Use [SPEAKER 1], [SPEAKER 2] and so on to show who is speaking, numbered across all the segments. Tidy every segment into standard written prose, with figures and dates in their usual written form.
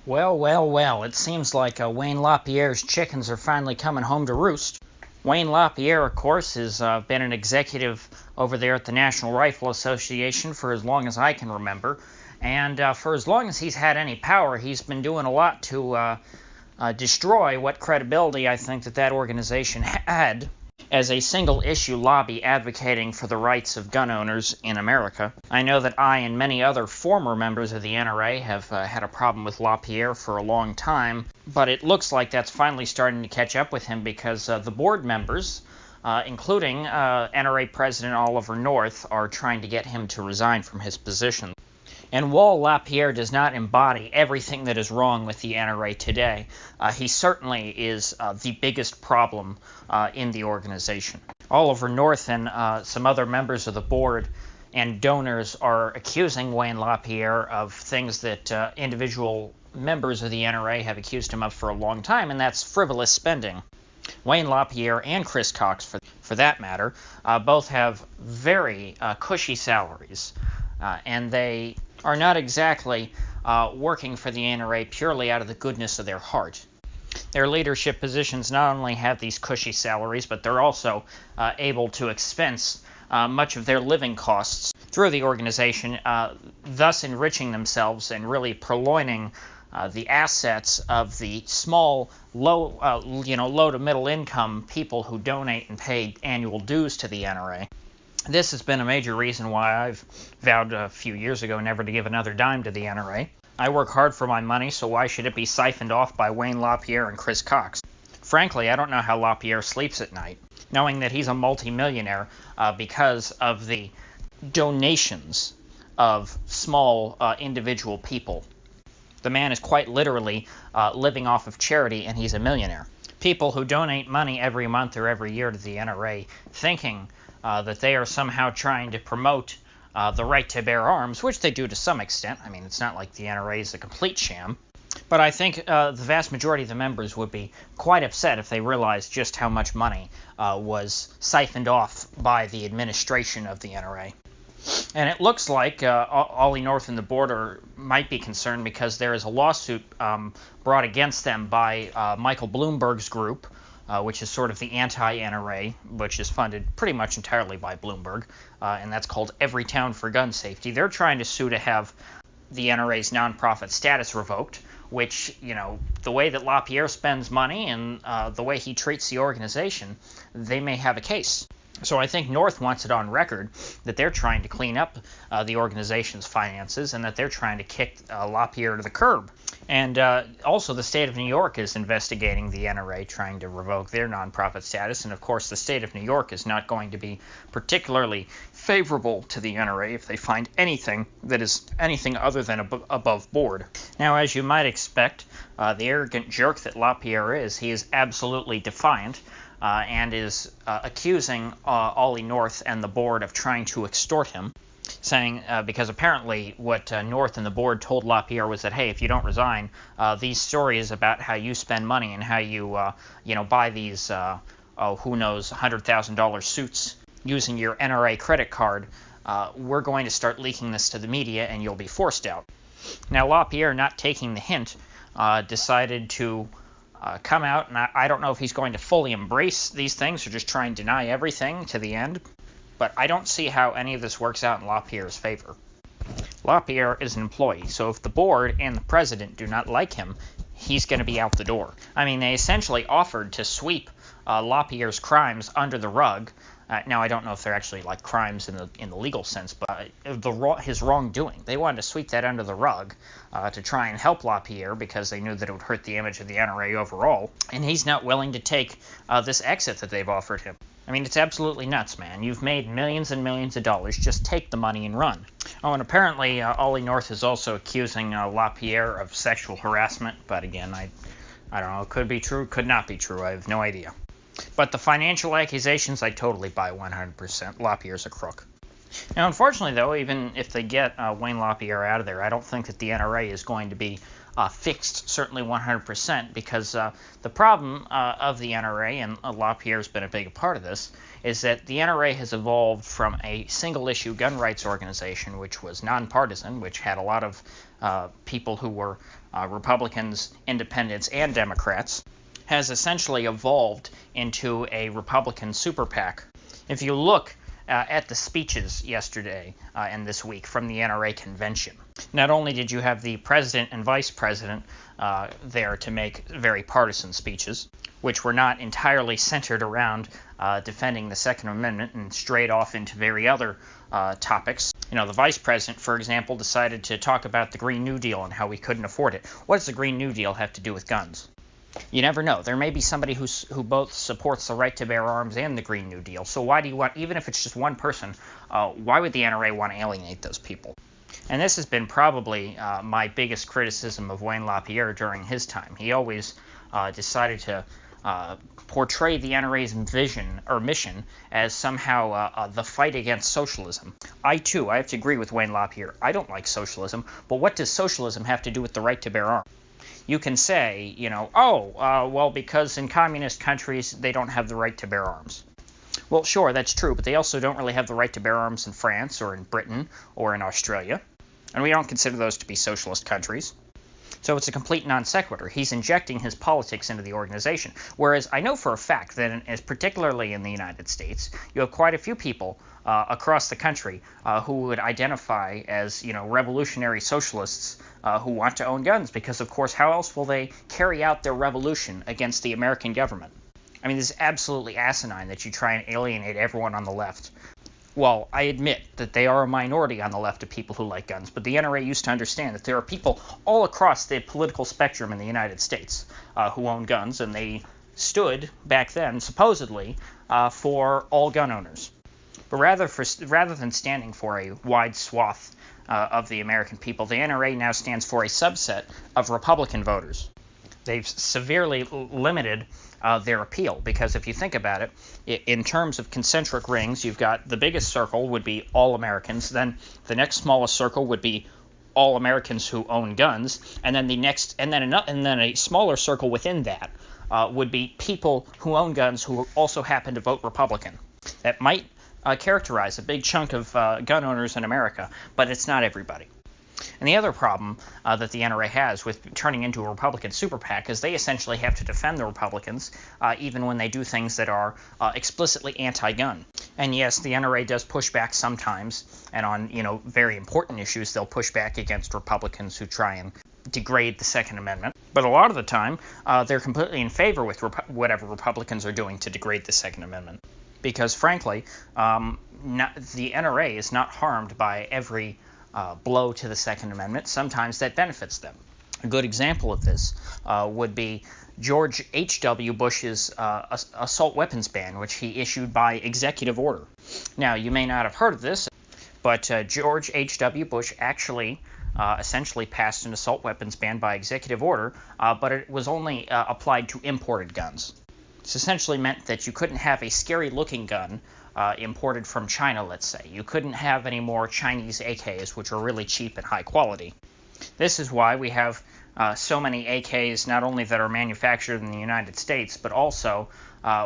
[SPEAKER 1] Well, well, well, it seems like Wayne LaPierre's chickens are finally coming home to roost. Wayne LaPierre, of course, has been an executive over there at the National Rifle Association for as long as I can remember. And for as long as he's had any power, he's been doing a lot to destroy what credibility I think that organization had as a single-issue lobby advocating for the rights of gun owners in America. I know that I and many other former members of the NRA have had a problem with LaPierre for a long time, but it looks like that's finally starting to catch up with him because the board members, including NRA President Oliver North, are trying to get him to resign from his position. And while LaPierre does not embody everything that is wrong with the NRA today, he certainly is the biggest problem in the organization. Oliver North and some other members of the board and donors are accusing Wayne LaPierre of things that individual members of the NRA have accused him of for a long time, and that's frivolous spending. Wayne LaPierre and Chris Cox, for that matter, both have very cushy salaries, and they are not exactly working for the NRA purely out of the goodness of their heart. Their leadership positions not only have these cushy salaries, but they're also able to expense much of their living costs through the organization, thus enriching themselves and really purloining the assets of the small, low to middle income people who donate and pay annual dues to the NRA. This has been a major reason why I've vowed a few years ago never to give another dime to the NRA. I work hard for my money, so why should it be siphoned off by Wayne LaPierre and Chris Cox? Frankly, I don't know how LaPierre sleeps at night, knowing that he's a multimillionaire because of the donations of small individual people. The man is quite literally living off of charity, and he's a millionaire. People who donate money every month or every year to the NRA thinking that they are somehow trying to promote the right to bear arms, which they do to some extent. I mean, it's not like the NRA is a complete sham. But I think the vast majority of the members would be quite upset if they realized just how much money was siphoned off by the administration of the NRA. And it looks like Ollie North and the board might be concerned because there is a lawsuit brought against them by Michael Bloomberg's group, which is sort of the anti-NRA, which is funded pretty much entirely by Bloomberg, and that's called Every Town for Gun Safety. They're trying to sue to have the NRA's nonprofit status revoked, which, the way that LaPierre spends money and the way he treats the organization, they may have a case. So I think North wants it on record that they're trying to clean up the organization's finances and that they're trying to kick LaPierre to the curb. And also the state of New York is investigating the NRA, trying to revoke their nonprofit status. And of course the state of New York is not going to be particularly favorable to the NRA if they find anything that is anything other than above board. Now, as you might expect, the arrogant jerk that LaPierre is, he is absolutely defiant. And is accusing Ollie North and the board of trying to extort him, saying, because apparently what North and the board told LaPierre was that, hey, if you don't resign, these stories about how you spend money and how you, buy these, who knows, $100,000 suits using your NRA credit card, we're going to start leaking this to the media and you'll be forced out. Now, LaPierre, not taking the hint, decided to come out, and I don't know if he's going to fully embrace these things or just try and deny everything to the end, but I don't see how any of this works out in LaPierre's favor. LaPierre is an employee, so if the board and the president do not like him, he's going to be out the door. I mean, they essentially offered to sweep LaPierre's crimes under the rug. Now, I don't know if they're actually like crimes in the legal sense, but his wrongdoing. They wanted to sweep that under the rug to try and help LaPierre because they knew that it would hurt the image of the NRA overall. And he's not willing to take this exit that they've offered him. I mean, it's absolutely nuts, man. You've made millions and millions of dollars. Just take the money and run. Oh, and apparently Ollie North is also accusing LaPierre of sexual harassment. But again, I don't know. It could be true, could not be true. I have no idea. But the financial accusations, I totally buy 100%. LaPierre's a crook. Now, unfortunately, though, even if they get Wayne LaPierre out of there, I don't think that the NRA is going to be fixed, certainly 100%, because the problem of the NRA, and LaPierre's been a big part of this, is that the NRA has evolved from a single-issue gun rights organization, which was nonpartisan, which had a lot of people who were Republicans, independents, and Democrats, has essentially evolved into a Republican super PAC. If you look at the speeches yesterday and this week from the NRA convention, not only did you have the president and vice president there to make very partisan speeches, which were not entirely centered around defending the Second Amendment and strayed off into very other topics. You know, the vice president, for example, decided to talk about the Green New Deal and how we couldn't afford it. What does the Green New Deal have to do with guns? You never know. There may be somebody who both supports the right to bear arms and the Green New Deal. So why do you want, even if it's just one person, why would the NRA want to alienate those people? And this has been probably my biggest criticism of Wayne LaPierre during his time. He always decided to portray the NRA's vision or mission as somehow the fight against socialism. I have to agree with Wayne LaPierre. I don't like socialism, but what does socialism have to do with the right to bear arms? You can say, you know, well, because in communist countries they don't have the right to bear arms. Well, sure, that's true, but they also don't really have the right to bear arms in France or in Britain or in Australia, and we don't consider those to be socialist countries. So it's a complete non sequitur. He's injecting his politics into the organization. Whereas I know for a fact that, particularly in the United States, you have quite a few people across the country who would identify as, you know, revolutionary socialists who want to own guns, because, of course, how else will they carry out their revolution against the American government? I mean, this is absolutely asinine that you try and alienate everyone on the left. Well, I admit that they are a minority on the left of people who like guns, but the NRA used to understand that there are people all across the political spectrum in the United States who own guns, and they stood back then, supposedly, for all gun owners. But rather than standing for a wide swath of the American people, the NRA now stands for a subset of Republican voters. They've severely limited their appeal, because if you think about it, in terms of concentric rings, you've got the biggest circle would be all Americans, then the next smallest circle would be all Americans who own guns, and then a smaller circle within that would be people who own guns who also happen to vote Republican. That might characterize a big chunk of gun owners in America, but it's not everybody. And the other problem that the NRA has with turning into a Republican super PAC is they essentially have to defend the Republicans even when they do things that are explicitly anti-gun. And yes, the NRA does push back sometimes, and on, you know, very important issues they'll push back against Republicans who try and degrade the Second Amendment. But a lot of the time they're completely in favor with whatever Republicans are doing to degrade the Second Amendment. Because frankly, the NRA is not harmed by every blow to the Second Amendment. Sometimes that benefits them. A good example of this would be George H.W. Bush's assault weapons ban, which he issued by executive order. Now, you may not have heard of this, but George H.W. Bush actually essentially passed an assault weapons ban by executive order, but it was only applied to imported guns. This essentially meant that you couldn't have a scary-looking gun imported from China, let's say. You couldn't have any more Chinese AKs, which are really cheap and high quality. This is why we have so many AKs, not only that are manufactured in the United States, but also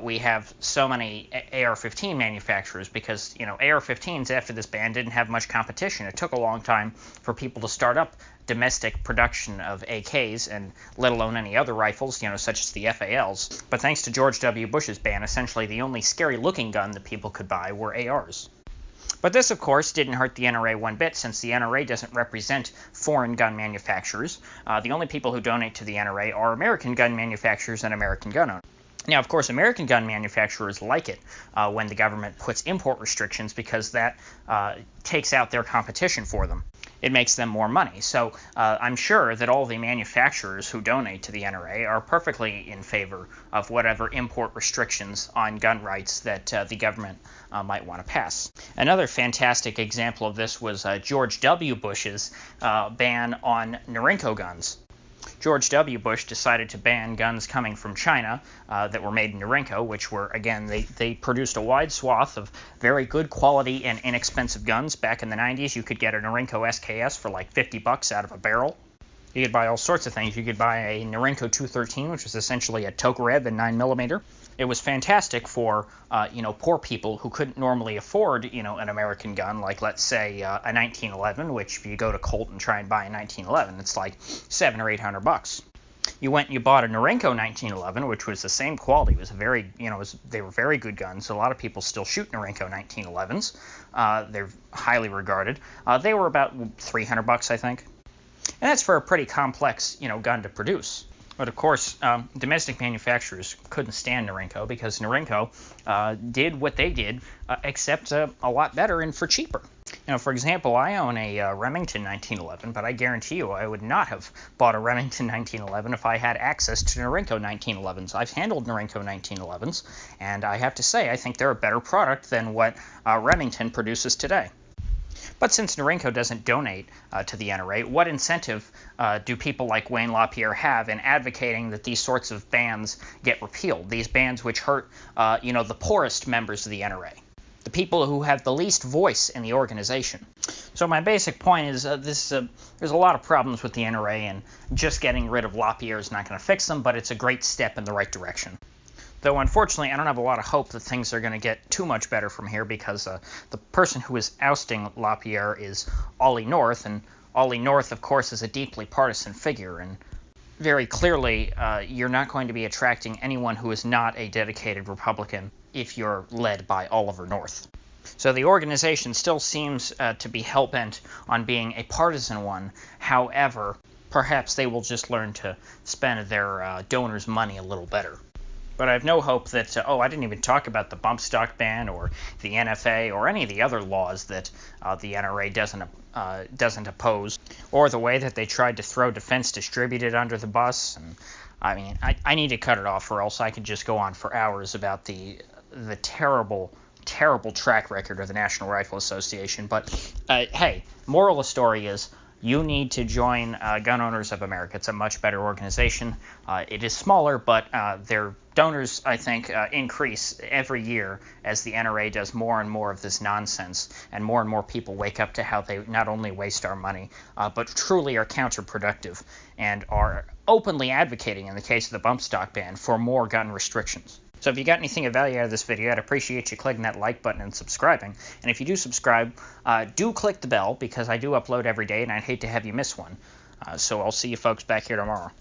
[SPEAKER 1] we have so many AR-15 manufacturers, because, you know, AR-15s after this ban didn't have much competition. It took a long time for people to start up domestic production of AKs, and let alone any other rifles, you know, such as the FALs. But thanks to George W. Bush's ban, essentially the only scary-looking gun that people could buy were ARs. But this, of course, didn't hurt the NRA one bit, since the NRA doesn't represent foreign gun manufacturers. The only people who donate to the NRA are American gun manufacturers and American gun owners. Now, of course, American gun manufacturers like it when the government puts import restrictions, because that takes out their competition for them. It makes them more money. So I'm sure that all the manufacturers who donate to the NRA are perfectly in favor of whatever import restrictions on gun rights that the government might want to pass. Another fantastic example of this was George W. Bush's ban on Norinco guns. George W. Bush decided to ban guns coming from China that were made in Norinco, which were, again, they produced a wide swath of very good quality and inexpensive guns. Back in the 90s, you could get a Norinco SKS for like $50 out of a barrel. You could buy all sorts of things. You could buy a Norinco 213, which was essentially a Tokarev in 9mm. It was fantastic for, poor people who couldn't normally afford, an American gun, like, let's say, a 1911, which if you go to Colt and try and buy a 1911, it's like $700 or $800. You went and you bought a Norinco 1911, which was the same quality. It was they were very good guns. A lot of people still shoot Norinco 1911s. They're highly regarded. They were about $300, I think. And that's for a pretty complex, gun to produce. But of course, domestic manufacturers couldn't stand Norinco because Norinco did what they did, except a lot better and for cheaper. For example, I own a Remington 1911, but I guarantee you I would not have bought a Remington 1911 if I had access to Norinco 1911s. I've handled Norinco 1911s, and I have to say I think they're a better product than what Remington produces today. But since Norinco doesn't donate to the NRA, what incentive do people like Wayne LaPierre have in advocating that these sorts of bans get repealed? These bans which hurt, the poorest members of the NRA, the people who have the least voice in the organization. So my basic point is there's a lot of problems with the NRA, and just getting rid of LaPierre is not going to fix them, but it's a great step in the right direction. Though, unfortunately, I don't have a lot of hope that things are going to get too much better from here because the person who is ousting LaPierre is Ollie North, and Ollie North, of course, is a deeply partisan figure, and very clearly you're not going to be attracting anyone who is not a dedicated Republican if you're led by Oliver North. So the organization still seems to be hell-bent on being a partisan one. However, perhaps they will just learn to spend their donors' money a little better. But I have no hope that, I didn't even talk about the bump stock ban or the NFA or any of the other laws that the NRA doesn't oppose, or the way that they tried to throw Defense Distributed under the bus. And I need to cut it off, or else I could just go on for hours about the terrible track record of the National Rifle Association. But hey, moral of the story is, you need to join Gun Owners of America. It's a much better organization. It is smaller, but their donors, I think, increase every year as the NRA does more and more of this nonsense, and more people wake up to how they not only waste our money, but truly are counterproductive and are openly advocating, in the case of the bump stock ban, for more gun restrictions. So if you got anything of value out of this video, I'd appreciate you clicking that like button and subscribing. And if you do subscribe, do click the bell, because I do upload every day, and I'd hate to have you miss one. So I'll see you folks back here tomorrow.